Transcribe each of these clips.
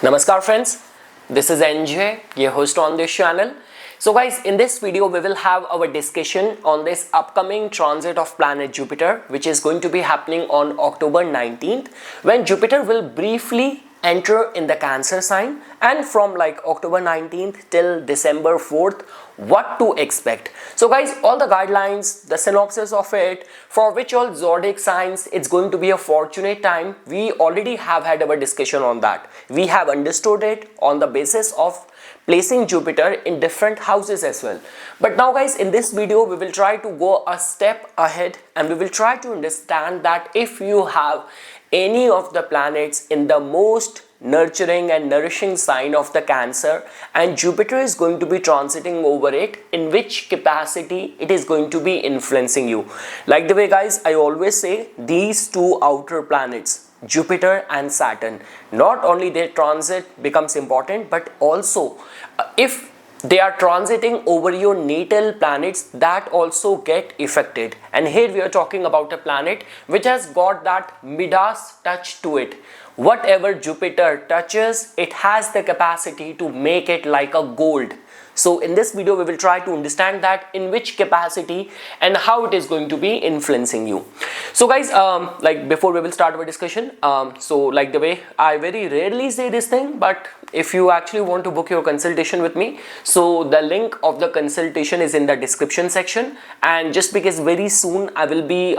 Namaskar friends, this is NJ, your host on this channel. So guys, in this video we will have our discussion on this upcoming transit of planet Jupiter, which is going to be happening on October 19th, when Jupiter will briefly enter in the Cancer sign, and from like October 19th till December 4th, what to expect. So guys, all the guidelines, the synopsis of it, for which all zodiac signs it's going to be a fortunate time, we already have had our discussion on that. We have understood it on the basis of placing Jupiter in different houses as well. But now guys, in this video we will try to go a step ahead and we will try to understand that if you have any of the planets in the most nurturing and nourishing sign of the Cancer, and Jupiter is going to be transiting over it, in which capacity it is going to be influencing you. Like the way guys, I always say, these two outer planets, Jupiter and Saturn, not only their transit becomes important, but also if they are transiting over your natal planets, that also get affected. And here we are talking about a planet which has got that Midas touch to it. Whatever Jupiter touches, it has the capacity to make it like a gold. So in this video we will try to understand that in which capacity and how it is going to be influencing you. So guys, like before we will start our discussion, so like the way I very rarely say this thing, but if you actually want to book your consultation with me, so the link of the consultation is in the description section. And just because very soon I will be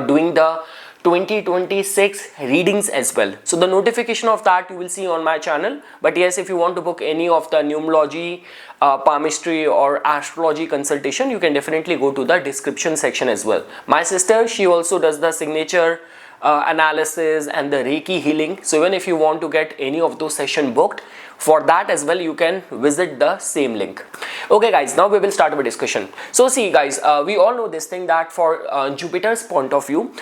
doing the 2026 readings as well, so the notification of that you will see on my channel. But yes, if you want to book any of the numerology, palmistry or astrology consultation, you can definitely go to the description section as well. My sister, she also does the signature analysis and the Reiki healing, so even if you want to get any of those session booked, for that as well you can visit the same link. Okay guys, now we will start our discussion. So see guys, we all know this thing that for Jupiter's point of view,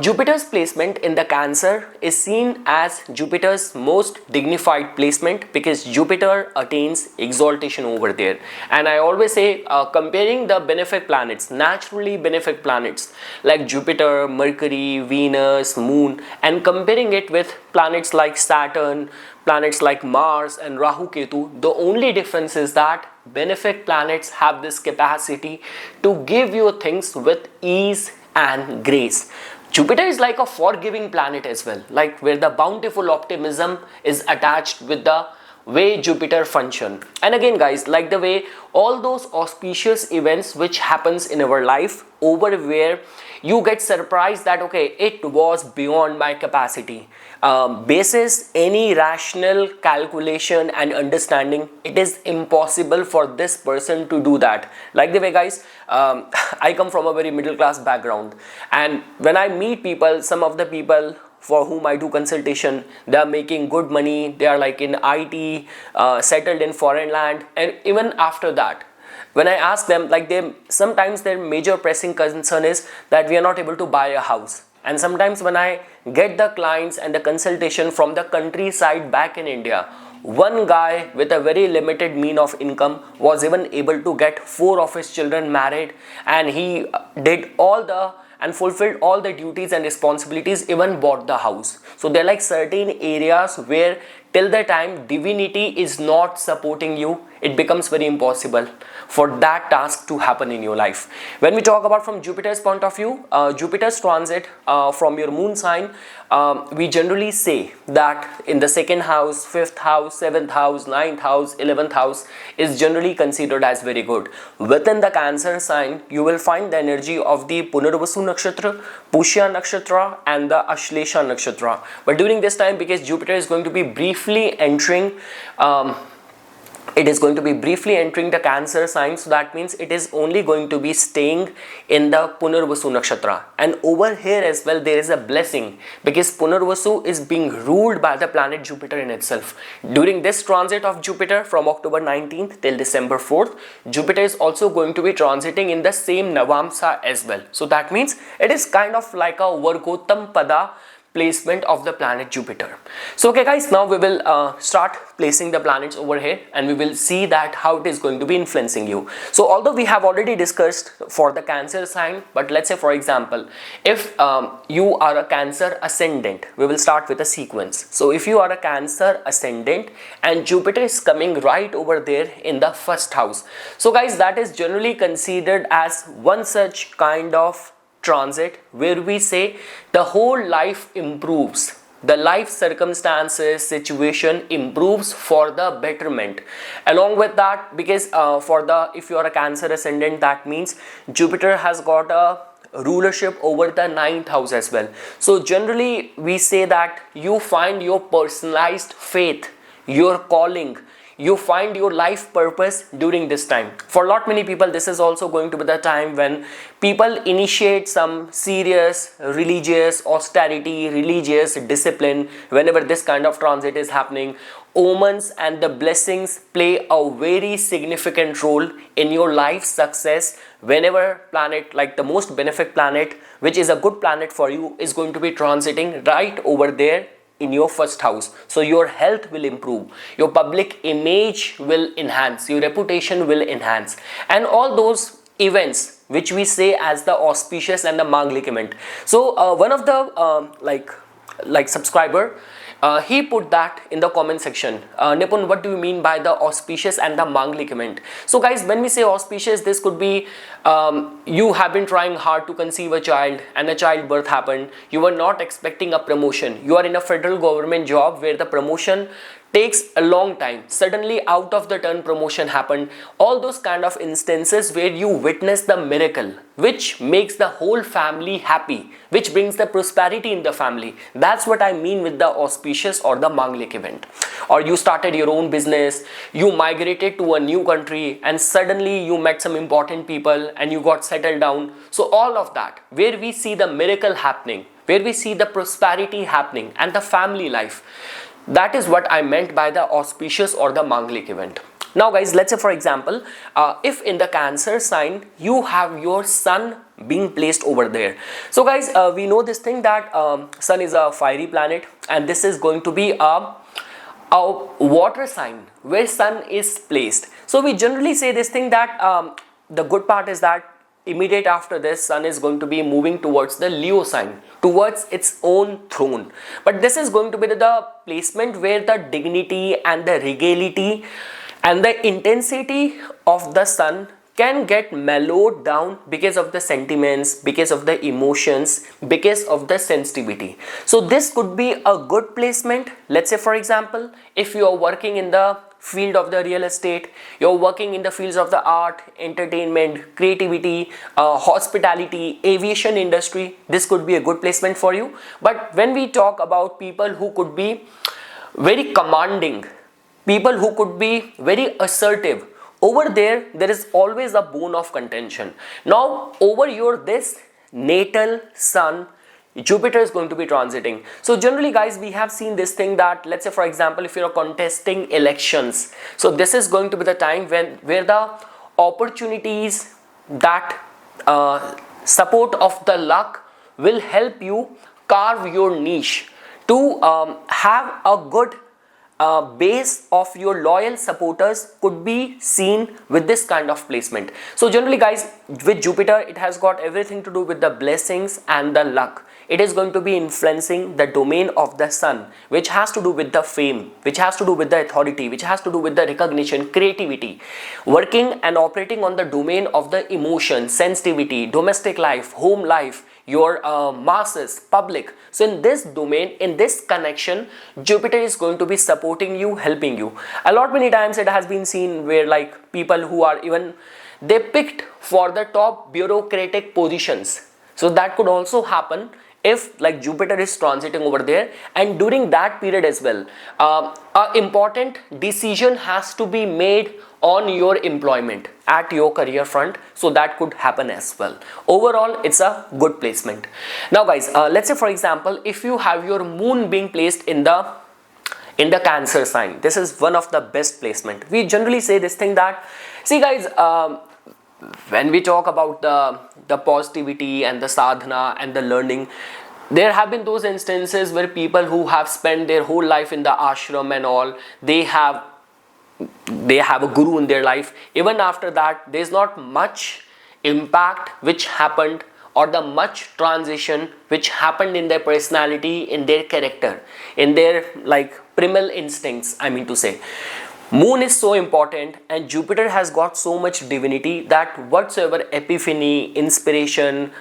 Jupiter's placement in the Cancer is seen as Jupiter's most dignified placement, because Jupiter attains exaltation over there. And I always say, comparing the benefic planets, naturally benefic planets like Jupiter, Mercury, Venus, Moon, and comparing it with planets like Saturn, planets like Mars and Rahu, Ketu, the only difference is that benefic planets have this capacity to give you things with ease and grace. Jupiter is like a forgiving planet as well, like where the bountiful optimism is attached with the way Jupiter function. And again guys, like the way all those auspicious events which happens in our life, over where you get surprised that okay, it was beyond my capacity, basis any rational calculation and understanding, it is impossible for this person to do that. Like the way guys, I come from a very middle class background, and when I meet people, some of the people for whom I do consultation, they are making good money, they are like in IT, settled in foreign land. And even after that, when I ask them, like sometimes their major pressing concern is that we are not able to buy a house. And sometimes when I get the clients and the consultation from the countryside back in India, one guy with a very limited mean of income was even able to get 4 of his children married, and he did all the and fulfilled all the duties and responsibilities, even bought the house. So there are like certain areas where till the time divinity is not supporting you, it becomes very impossible for that task to happen in your life. When we talk about from Jupiter's point of view, Jupiter's transit from your moon sign, we generally say that in the 2nd house, 5th house, 7th house, 9th house, 11th house is generally considered as very good. Within the Cancer sign, you will find the energy of the Punarvasu Nakshatra, Pushya Nakshatra and the Ashlesha Nakshatra. But during this time, because Jupiter is going to be briefly entering the Cancer sign, so that means it is only going to be staying in the Punarvasu Nakshatra. And over here as well there is a blessing, because Punarvasu is being ruled by the planet Jupiter in itself. During this transit of Jupiter from October 19th till December 4th, Jupiter is also going to be transiting in the same Navamsa as well. So that means it is kind of like a Vargottam Pada placement of the planet Jupiter. So okay guys, now we will start placing the planets over here and we will see that how it is going to be influencing you. So although we have already discussed for the Cancer sign, but let's say for example, if you are a Cancer ascendant, we will start with a sequence. So if you are a Cancer ascendant and Jupiter is coming right over there in the first house, so guys, that is generally considered as one such kind of transit where we say the whole life improves, the life circumstances situation improves for the betterment. Along with that, because if you are a Cancer ascendant, that means Jupiter has got a rulership over the 9th house as well. So generally we say that you find your personalized faith, your calling, you find your life purpose during this time. For lot many people, this is also going to be the time when people initiate some serious religious austerity, religious discipline. Whenever this kind of transit is happening, omens and the blessings play a very significant role in your life success. Whenever planet, like the most benefic planet, which is a good planet for you, is going to be transiting right over there in your first house, so your health will improve, your public image will enhance, your reputation will enhance, and all those events which we say as the auspicious and the manglik event. So one of the like subscriber, he put that in the comment section. Nipun, what do you mean by the auspicious and the manglik event? So guys, when we say auspicious, this could be you have been trying hard to conceive a child and a childbirth happened. You were not expecting a promotion. You are in a federal government job where the promotion takes a long time. Suddenly out of the turn promotion happened. All those kind of instances where you witness the miracle which makes the whole family happy, which brings the prosperity in the family. That's what I mean with the auspicious or the manglik event. Or you started your own business, you migrated to a new country and suddenly you met some important people and you got settled down. So all of that where we see the miracle happening, where we see the prosperity happening and the family life, that is what I meant by the auspicious or the manglik event. Now guys, let's say for example, if in the Cancer sign you have your sun being placed over there. So guys, we know this thing that sun is a fiery planet and this is going to be a water sign where sun is placed. So we generally say this thing that the good part is that immediate after this, sun is going to be moving towards the Leo sign, towards its own throne. But this is going to be the placement where the dignity and the regality and the intensity of the sun can get mellowed down because of the sentiments, because of the emotions, because of the sensitivity. So this could be a good placement. Let's say for example, if you are working in the field of the real estate, you're working in the fields of the art, entertainment, creativity, hospitality, aviation industry, this could be a good placement for you. But when we talk about people who could be very commanding, people who could be very assertive, over there is always a bone of contention. Now over your this natal sun, Jupiter is going to be transiting. So generally guys, we have seen this thing that, let's say for example, if you're contesting elections, so this is going to be the time where the opportunities, that support of the luck will help you carve your niche to have a good base of your loyal supporters could be seen with this kind of placement. So generally guys, with Jupiter, it has got everything to do with the blessings and the luck. It is going to be influencing the domain of the sun, which has to do with the fame, which has to do with the authority, which has to do with the recognition, creativity, working and operating on the domain of the emotion, sensitivity, domestic life, home life, your masses, public. So in this domain, in this connection, Jupiter is going to be supporting you, helping you. A lot many times it has been seen where like people who are even, they picked for the top bureaucratic positions. So that could also happen if like Jupiter is transiting over there, and during that period as well, an important decision has to be made on your employment at your career front. So that could happen as well. Overall, it's a good placement. Now guys, let's say for example, if you have your moon being placed in the Cancer sign, this is one of the best placement. We generally say this thing that, see guys, when we talk about the positivity and the sadhana and the learning, there have been those instances where people who have spent their whole life in the ashram and all, they have a guru in their life. Even after that, there's not much impact which happened, or the much transition which happened in their personality, in their character, in their like primal instincts, I mean to say. Moon is so important, and Jupiter has got so much divinity that whatsoever epiphany, inspiration,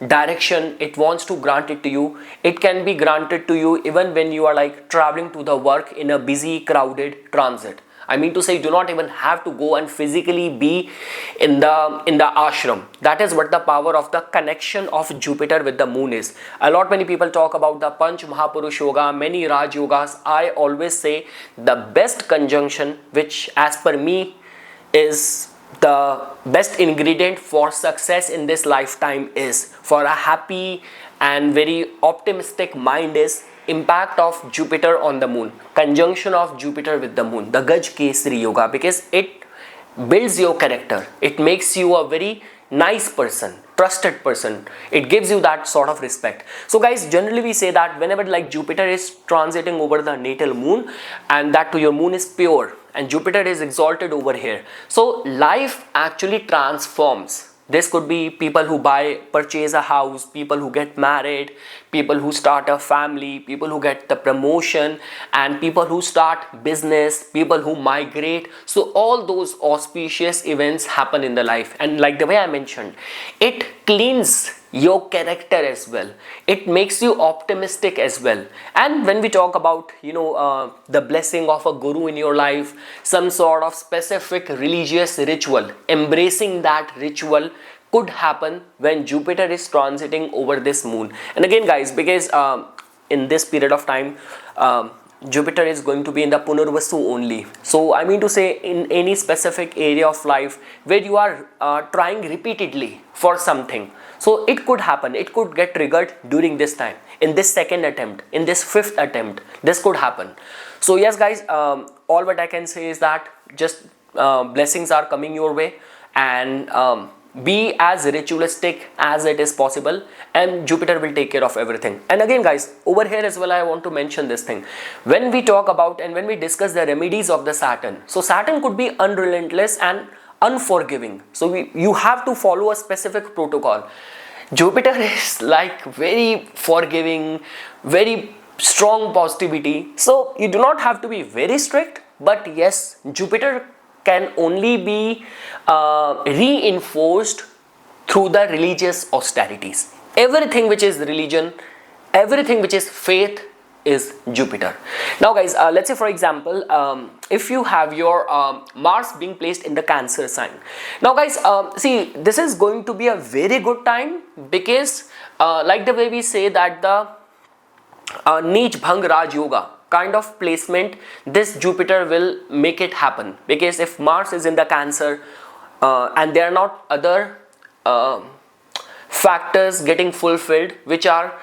direction it wants to grant it to you, it can be granted to you even when you are like traveling to the work in a busy, crowded transit. I mean to say, you do not even have to go and physically be in the ashram. That is what the power of the connection of Jupiter with the moon is. Many people talk about the Panch Mahapurush Yoga, many Raj Yogas. I always say the best conjunction, which as per me is the best ingredient for success in this lifetime, is for a happy and very optimistic mind, is impact of Jupiter on the moon, conjunction of Jupiter with the moon, the Gaj Kesari Yoga, because it builds your character, it makes you a very nice person, trusted person, it gives you that sort of respect. So guys, generally we say that whenever like Jupiter is transiting over the natal moon, and that to your moon is pure and Jupiter is exalted over here, so life actually transforms. This could be people who purchase a house, people who get married, people who start a family, people who get the promotion, and people who start business, people who migrate. So all those auspicious events happen in the life. And like the way I mentioned, it cleans your character as well. It makes you optimistic as well. And when we talk about, the blessing of a guru in your life, some sort of specific religious ritual, embracing that ritual could happen when Jupiter is transiting over this moon. And again guys, because in this period of time, Jupiter is going to be in the Punarvasu only. So I mean to say, in any specific area of life where you are trying repeatedly for something, so it could happen, it could get triggered during this time, in this second attempt, in this fifth attempt, this could happen. So yes guys, all what I can say is that just blessings are coming your way, and be as ritualistic as it is possible, and Jupiter will take care of everything. And again guys, over here as well I want to mention this thing. When we talk about and when we discuss the remedies of the Saturn, so Saturn could be unrelentless and unforgiving, so you have to follow a specific protocol. Jupiter is like very forgiving, very strong positivity, so you do not have to be very strict, but yes, Jupiter can only be reinforced through the religious austerities. Everything which is religion, everything which is faith is Jupiter. Now guys, let's say for example, if you have your Mars being placed in the Cancer sign. Now guys, see, this is going to be a very good time, because like the way we say that the Neech Bhang Raj Yoga kind of placement, this Jupiter will make it happen. Because if Mars is in the Cancer and there are not other factors getting fulfilled which are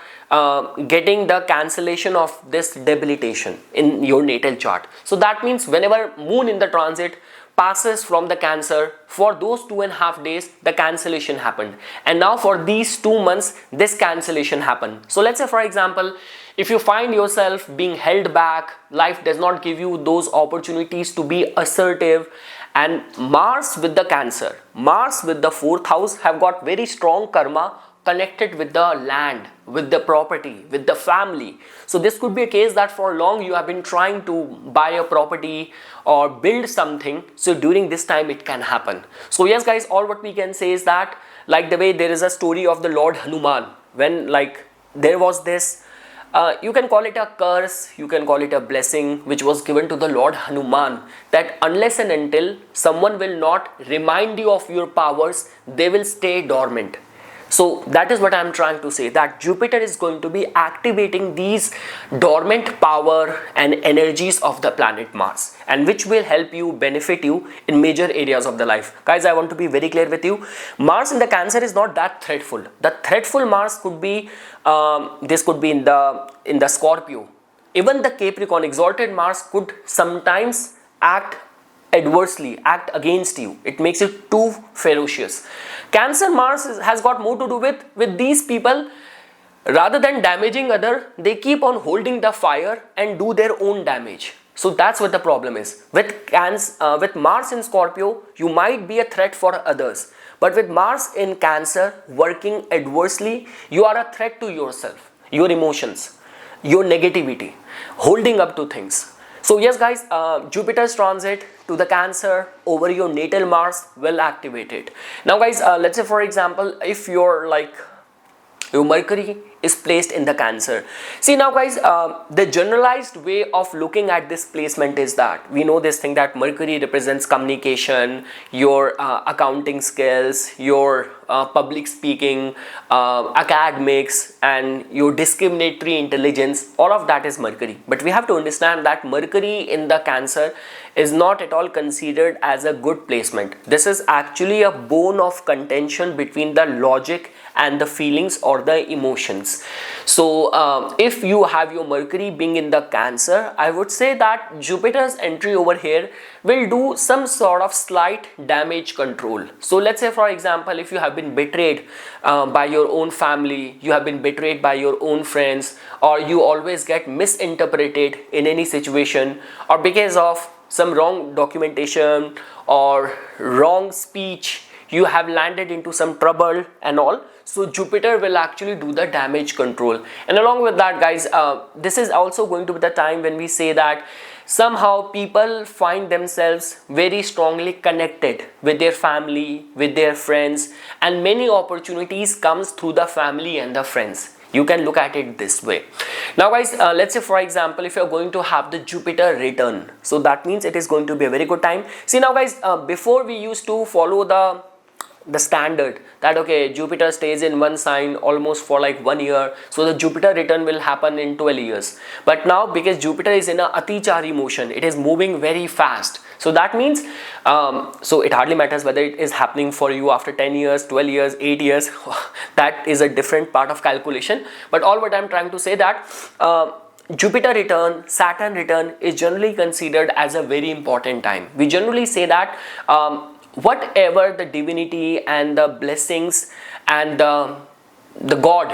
getting the cancellation of this debilitation in your natal chart, so that means whenever moon in the transit passes from the Cancer, for those 2.5 days the cancellation happened, and now for these 2 months this cancellation happened. So let's say for example, if you find yourself being held back, life does not give you those opportunities to be assertive, and Mars with the Cancer, Mars with the 4th house have got very strong karma connected with the land, with the property, with the family. So this could be a case that for long you have been trying to buy a property or build something, so during this time it can happen. So yes guys, all what we can say is that, like the way there is a story of the Lord Hanuman, when like there was this you can call it a curse, you can call it a blessing, which was given to the Lord Hanuman, that unless and until someone will not remind you of your powers, they will stay dormant. So that is what I am trying to say, that Jupiter is going to be activating these dormant power and energies of the planet Mars, and which will help you, benefit you in major areas of the life. Guys, I want to be very clear with you. Mars in the Cancer is not that threatful. The threatful Mars could be, this could be in the Scorpio. Even the Capricorn exalted Mars could sometimes act adversely, act against you. It makes you too ferocious. Cancer Mars has got more to do with these people Rather than damaging other, they keep on holding the fire and do their own damage. So that's what the problem is. With Mars in Scorpio, you might be a threat for others. But with Mars in Cancer working adversely, you are a threat to yourself, your emotions, your negativity, holding up to things. So yes guys, Jupiter's transit to the Cancer over your natal Mars will activate it. Now guys, let's say for example, if you're like your Mercury is placed in the Cancer. See now guys, the generalized way of looking at this placement is that we know this thing that Mercury represents communication, your accounting skills, your public speaking, academics, and your discriminatory intelligence. All of that is Mercury. But we have to understand that Mercury in the Cancer is not at all considered as a good placement. This is actually a bone of contention between the logic and the feelings or the emotions. So if you have your Mercury being in the Cancer, I would say that Jupiter's entry over here will do some sort of slight damage control. So let's say for example, if you have been betrayed by your own family, you have been betrayed by your own friends, or you always get misinterpreted in any situation, or because of some wrong documentation or wrong speech, you have landed into some trouble and all. So Jupiter will actually do the damage control. And along with that guys, this is also going to be the time when we say that somehow people find themselves very strongly connected with their family, with their friends, and many opportunities comes through the family and the friends. You can look at it this way. Now guys, let's say for example, if you're going to have the Jupiter return, so that means it is going to be a very good time. See now guys, before we used to follow the standard that okay, Jupiter stays in one sign almost for like 1 year, so the Jupiter return will happen in 12 years. But now because Jupiter is in a Atichari motion, it is moving very fast. So that means so it hardly matters whether it is happening for you after 10 years, 12 years, 8 years. That is a different part of calculation. But all what I'm trying to say that Jupiter return, Saturn return is generally considered as a very important time. We generally say that whatever the divinity and the blessings and the God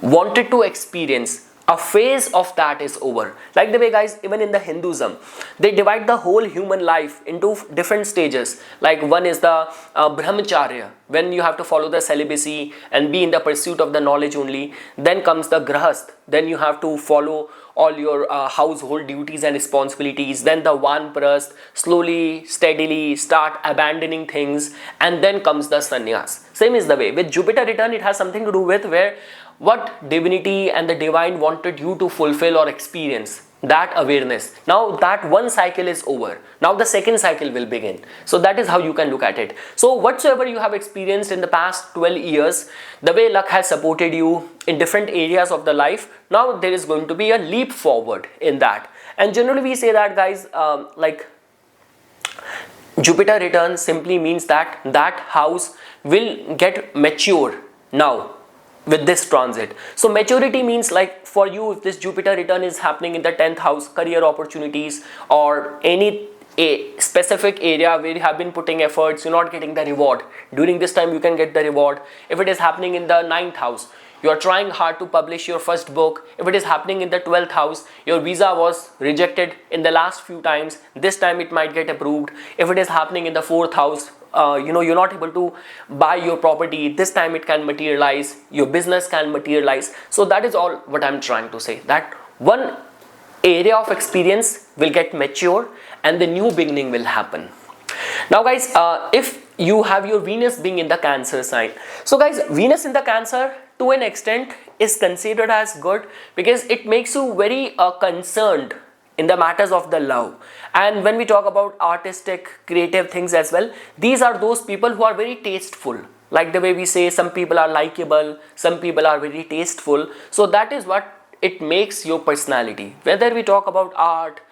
wanted to experience, a phase of that is over. Like the way guys, even in the Hinduism, they divide the whole human life into different stages. Like one is the brahmacharya, when you have to follow the celibacy and be in the pursuit of the knowledge only. Then comes the grahast, then you have to follow all your household duties and responsibilities. Then the vanprasth, slowly, steadily start abandoning things, and then comes the sannyas. Same is the way with Jupiter return, it has something to do with where what divinity and the divine wanted you to fulfill or experience, that awareness. Now that one cycle is over, now the second cycle will begin. So that is how you can look at it. So whatsoever you have experienced in the past 12 years, the way luck has supported you in different areas of the life, now there is going to be a leap forward in that. And generally we say that guys, like Jupiter return simply means that that house will get mature now with this transit. So maturity means like for you, if this Jupiter return is happening in the 10th house, career opportunities or any specific area where you have been putting efforts, you're not getting the reward. During this time you can get the reward. If it is happening in the 9th house, you are trying hard to publish your first book. If it is happening in the 12th house, your visa was rejected in the last few times, this time it might get approved. If it is happening in the 4th house, you're not able to buy your property, this time it can materialize, your business can materialize. So that is all what I'm trying to say, that one area of experience will get mature and the new beginning will happen. Now guys, if you have your Venus being in the Cancer sign, so guys, Venus in the Cancer to an extent is considered as good because it makes you very concerned in the matters of the love. And when we talk about artistic, creative things as well, these are those people who are very tasteful. Like the way we say, some people are likable, some people are very tasteful. So that is what it makes your personality. Whether we talk about art,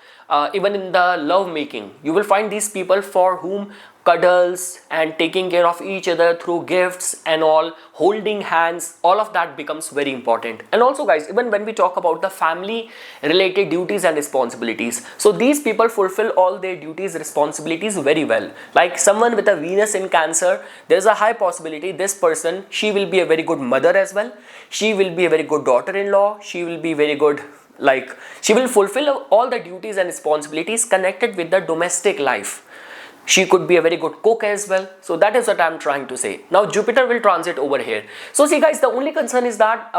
even in the love making, you will find these people for whom cuddles and taking care of each other through gifts and all, holding hands, all of that becomes very important. And also guys, even when we talk about the family related duties and responsibilities, so these people fulfill all their duties, responsibilities very well. Like someone with a Venus in Cancer, there's a high possibility this person, she will be a very good mother as well, she will be a very good daughter-in-law, she will be very good, like she will fulfill all the duties and responsibilities connected with the domestic life. She could be a very good cook as well. So that is what I'm trying to say. Now Jupiter will transit over here. So see guys, the only concern is that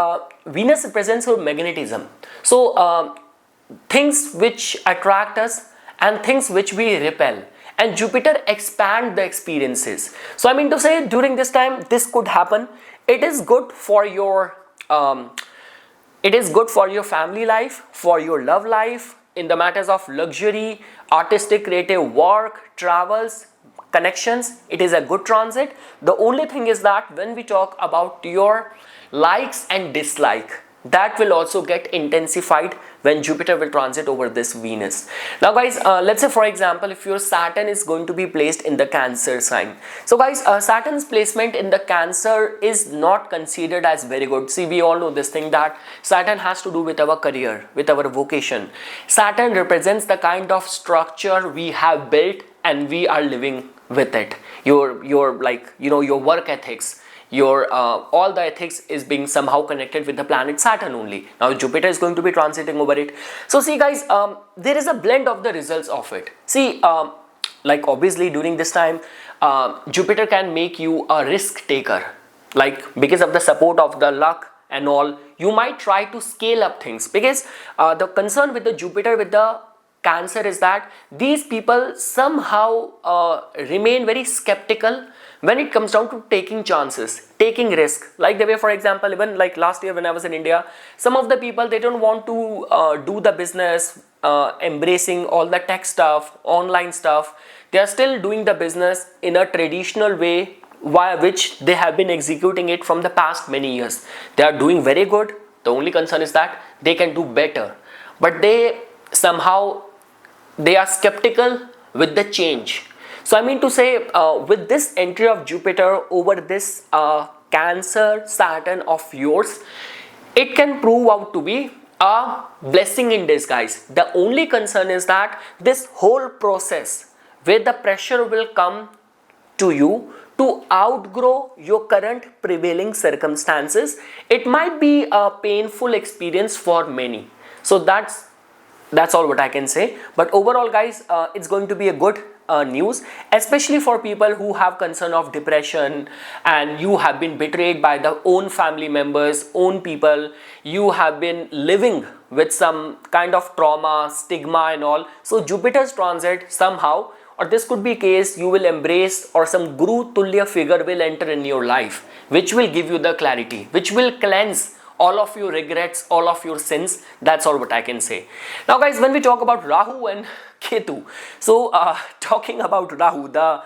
Venus represents her magnetism. So things which attract us and things which we repel, and Jupiter expand the experiences. So I mean to say, during this time this could happen. It is good for your family life, for your love life, in the matters of luxury, artistic, creative work, travels, connections. It is a good transit. The only thing is that when we talk about your likes and dislike, that will also get intensified when Jupiter will transit over this Venus. Now guys, let's say for example, if your Saturn is going to be placed in the Cancer sign. So guys, Saturn's placement in the Cancer is not considered as very good. See, we all know this thing that Saturn has to do with our career, with our vocation. Saturn represents the kind of structure we have built and we are living with it. Your like, you know, your work ethics, your all the ethics is being somehow connected with the planet Saturn only. Now Jupiter is going to be transiting over it. So see guys, there is a blend of the results of it. See, like obviously during this time, Jupiter can make you a risk taker. Like because of the support of the luck and all, you might try to scale up things, because the concern with the Jupiter with the Cancer is that these people somehow remain very skeptical when it comes down to taking chances, taking risk. Like the way, for example, even like last year when I was in India, some of the people, they don't want to do the business, embracing all the tech stuff, online stuff. They are still doing the business in a traditional way, via which they have been executing it from the past many years. They are doing very good. The only concern is that they can do better, but they somehow, they are skeptical with the change. So I mean to say, with this entry of Jupiter over this Cancer Saturn of yours, it can prove out to be a blessing in disguise. The only concern is that this whole process where the pressure will come to you to outgrow your current prevailing circumstances, it might be a painful experience for many. So that's all what I can say. But overall guys, it's going to be a good news, especially for people who have concern of depression and you have been betrayed by the own family members, own people, you have been living with some kind of trauma, stigma and all. So Jupiter's transit somehow, or this could be a case, you will embrace, or some Guru Tulya figure will enter in your life, which will give you the clarity, which will cleanse all of your regrets, all of your sins. That's all what I can say. Now guys, when we talk about Rahu and Ketu, so talking about Rahu, the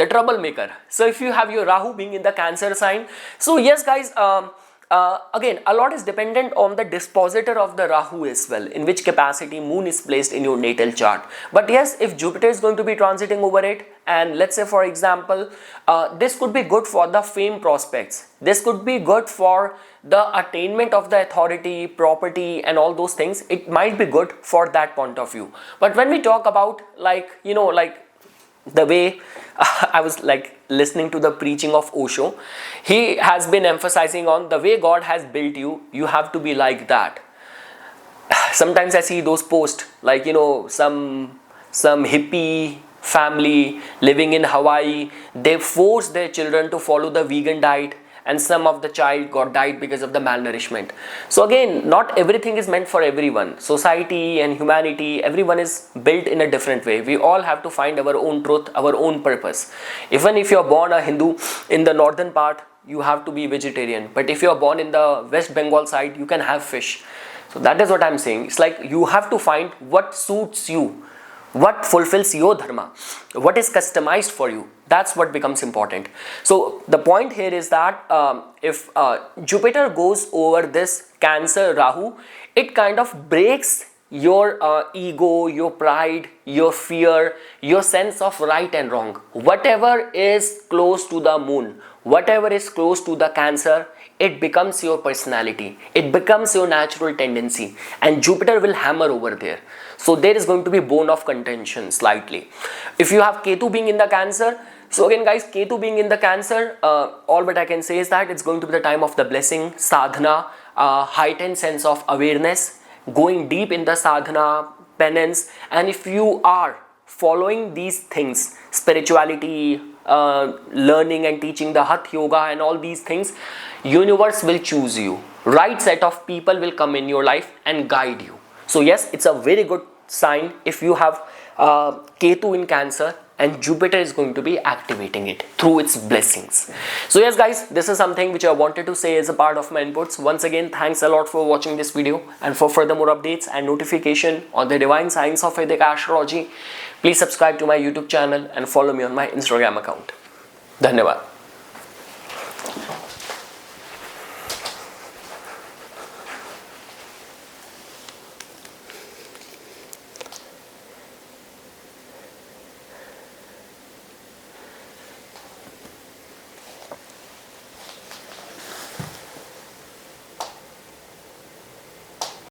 troublemaker. So if you have your Rahu being in the Cancer sign, so yes guys, again, a lot is dependent on the dispositor of the Rahu as well, in which capacity Moon is placed in your natal chart. But yes, if Jupiter is going to be transiting over it, and let's say for example, this could be good for the fame prospects, this could be good for the attainment of the authority, property and all those things. It might be good for that point of view. But when we talk about, like, you know, like the way I was like listening to the preaching of Osho, he has been emphasizing on the way God has built you, you have to be like that. Sometimes I see those posts like, you know, some hippie family living in Hawaii, they force their children to follow the vegan diet, and some of the child got died because of the malnourishment. So again, not everything is meant for everyone. Society and humanity, everyone is built in a different way. We all have to find our own truth, our own purpose. Even if you're born a Hindu in the northern part, you have to be vegetarian. But if you're born in the West Bengal side, you can have fish. So that is what I'm saying. It's like you have to find what suits you, what fulfills your dharma, what is customized for you. That's what becomes important. So the point here is that if Jupiter goes over this Cancer Rahu, it kind of breaks your ego, your pride, your fear, your sense of right and wrong, whatever is close to the moon, whatever is close to the Cancer, it becomes your personality, it becomes your natural tendency, and Jupiter will hammer over there. So there is going to be bone of contention slightly. If you have Ketu being in the Cancer, so again guys, Ketu being in the Cancer, all what I can say is that it's going to be the time of the blessing, sadhana, heightened sense of awareness, going deep in the sadhana, penance. And if you are following these things, spirituality, learning and teaching the Hatha Yoga and all these things, universe will choose you. Right set of people will come in your life and guide you. So yes, it's a very good sign if you have Ketu in Cancer, and Jupiter is going to be activating it through its blessings. So yes guys, this is something which I wanted to say as a part of my inputs. Once again, thanks a lot for watching this video, and for further more updates and notification on the divine science of Vedic astrology, please subscribe to my YouTube channel and follow me on my Instagram account. Dhanyavad.